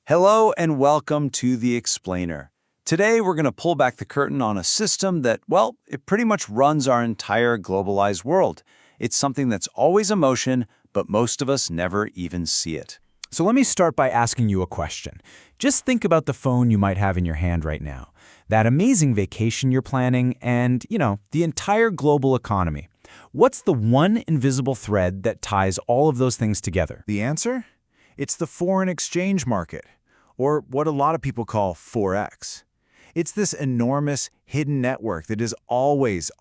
Hello and welcome to The Explainer. Today we're going to pull back the curtain on a system that, well, it pretty much runs our entire globalized world. It's something that's always in motion, but most of us never even see it. So let me start by asking you a question. Just think about the phone you might have in your hand right now, that amazing vacation you're planning, and, the entire global economy. What's the one invisible thread that ties all of those things together? The answer? It's the foreign exchange market, or what a lot of people call FOREX. It's this enormous hidden network that is always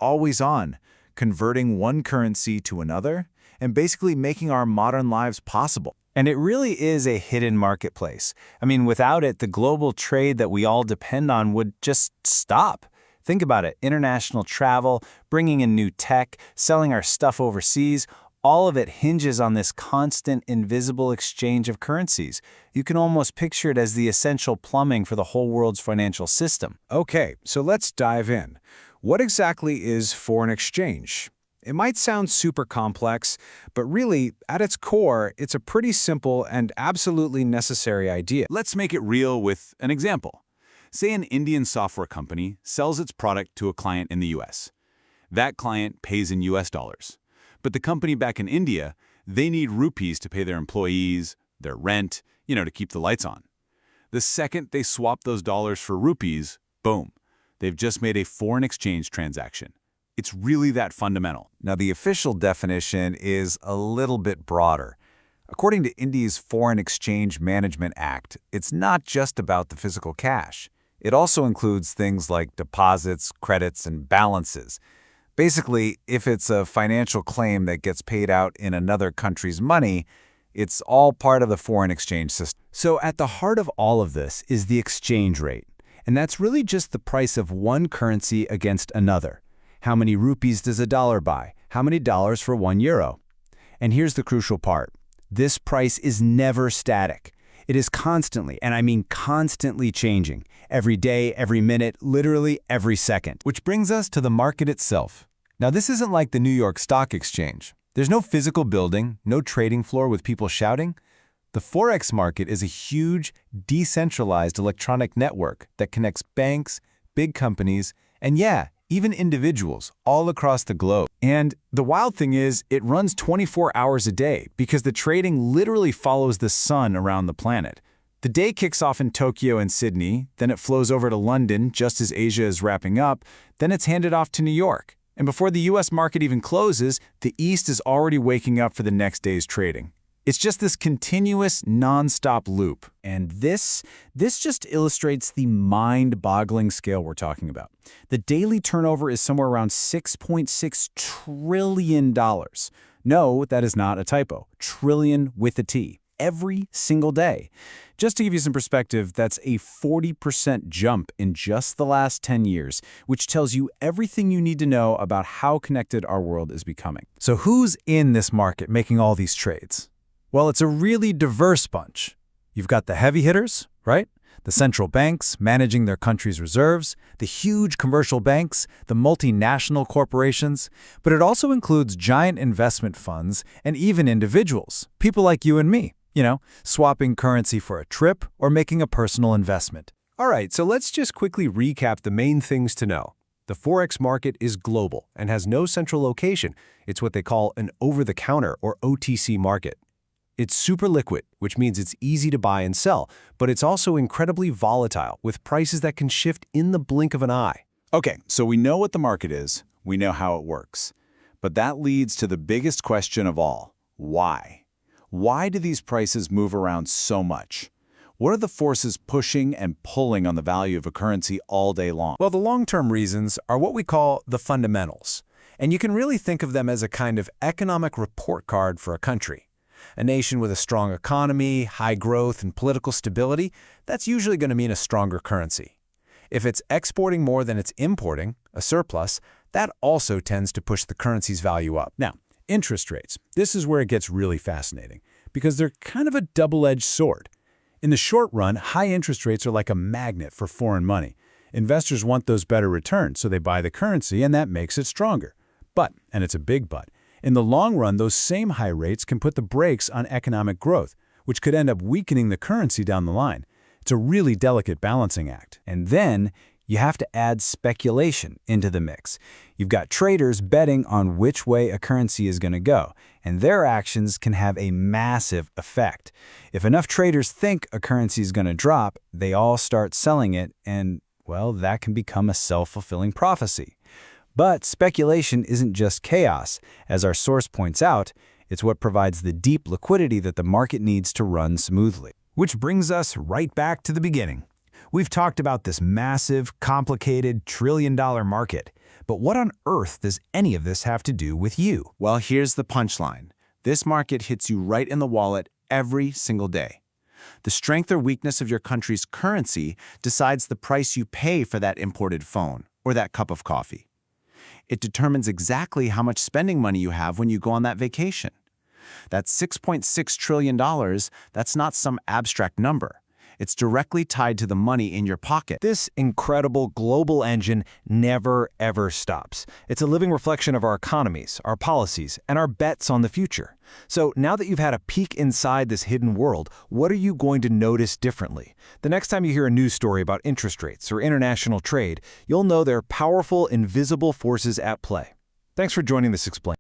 on, converting one currency to another and basically making our modern lives possible. And it really is a hidden marketplace. I mean, without it, the global trade that we all depend on would just stop. Think about it. International travel, bringing in new tech, selling our stuff overseas, all of it hinges on this constant, invisible exchange of currencies. You can almost picture it as the essential plumbing for the whole world's financial system. Okay, so let's dive in. What exactly is foreign exchange? It might sound super complex, but really, at its core, it's a pretty simple and absolutely necessary idea. Let's make it real with an example. Say an Indian software company sells its product to a client in the US. That client pays in US dollars. But the company back in India, they need rupees to pay their employees, their rent, to keep the lights on. The second they swap those dollars for rupees, boom, they've just made a foreign exchange transaction. It's really that fundamental. Now, the official definition is a little bit broader. According to India's Foreign Exchange Management Act, it's not just about the physical cash. It also includes things like deposits, credits, and balances. Basically, if it's a financial claim that gets paid out in another country's money, it's all part of the foreign exchange system. So at the heart of all of this is the exchange rate. And that's really just the price of one currency against another. How many rupees does a dollar buy? How many dollars for 1 euro? And here's the crucial part. This price is never static. It is constantly, and I mean constantly changing. Every day, every minute, literally every second. Which brings us to the market itself. Now, this isn't like the New York Stock Exchange. There's no physical building, no trading floor with people shouting. The Forex market is a huge, decentralized electronic network that connects banks, big companies, and even individuals all across the globe. And the wild thing is, it runs 24 hours a day because the trading literally follows the sun around the planet. The day kicks off in Tokyo and Sydney, then it flows over to London just as Asia is wrapping up, then it's handed off to New York. And before the US market even closes, the East is already waking up for the next day's trading. It's just this continuous, non-stop loop. And this just illustrates the mind-boggling scale we're talking about. The daily turnover is somewhere around $6.6 trillion. No, that is not a typo. Trillion with a T. Every single day. Just to give you some perspective, that's a 40% jump in just the last 10 years, which tells you everything you need to know about how connected our world is becoming. So who's in this market making all these trades? Well, it's a really diverse bunch. You've got the heavy hitters, right? The central banks managing their country's reserves, the huge commercial banks, the multinational corporations, but it also includes giant investment funds and even individuals, people like you and me, swapping currency for a trip or making a personal investment. All right, so let's just quickly recap the main things to know. The Forex market is global and has no central location. It's what they call an over-the-counter or OTC market. It's super liquid, which means it's easy to buy and sell, but it's also incredibly volatile, with prices that can shift in the blink of an eye. Okay, so we know what the market is, we know how it works. But that leads to the biggest question of all, why? Why do these prices move around so much? What are the forces pushing and pulling on the value of a currency all day long? Well, the long-term reasons are what we call the fundamentals, and you can really think of them as a kind of economic report card for a country. A nation with a strong economy, high growth, and political stability, that's usually going to mean a stronger currency. If it's exporting more than it's importing, a surplus, that also tends to push the currency's value up. Now, interest rates. This is where it gets really fascinating, because they're kind of a double-edged sword. In the short run, high interest rates are like a magnet for foreign money. Investors want those better returns, so they buy the currency, and that makes it stronger. But, and it's a big but, in the long run, those same high rates can put the brakes on economic growth, which could end up weakening the currency down the line. It's a really delicate balancing act. And then you have to add speculation into the mix. You've got traders betting on which way a currency is going to go, and their actions can have a massive effect. If enough traders think a currency is going to drop, they all start selling it, and, well, that can become a self-fulfilling prophecy. But speculation isn't just chaos. As our source points out, it's what provides the deep liquidity that the market needs to run smoothly. Which brings us right back to the beginning. We've talked about this massive, complicated, trillion-dollar market. But what on earth does any of this have to do with you? Well, here's the punchline. This market hits you right in the wallet every single day. The strength or weakness of your country's currency decides the price you pay for that imported phone or that cup of coffee. It determines exactly how much spending money you have when you go on that vacation. That $6.6 trillion, that's not some abstract number. It's directly tied to the money in your pocket. This incredible global engine never, ever stops. It's a living reflection of our economies, our policies, and our bets on the future. So now that you've had a peek inside this hidden world, what are you going to notice differently? The next time you hear a news story about interest rates or international trade, you'll know there are powerful, invisible forces at play. Thanks for joining this Explain.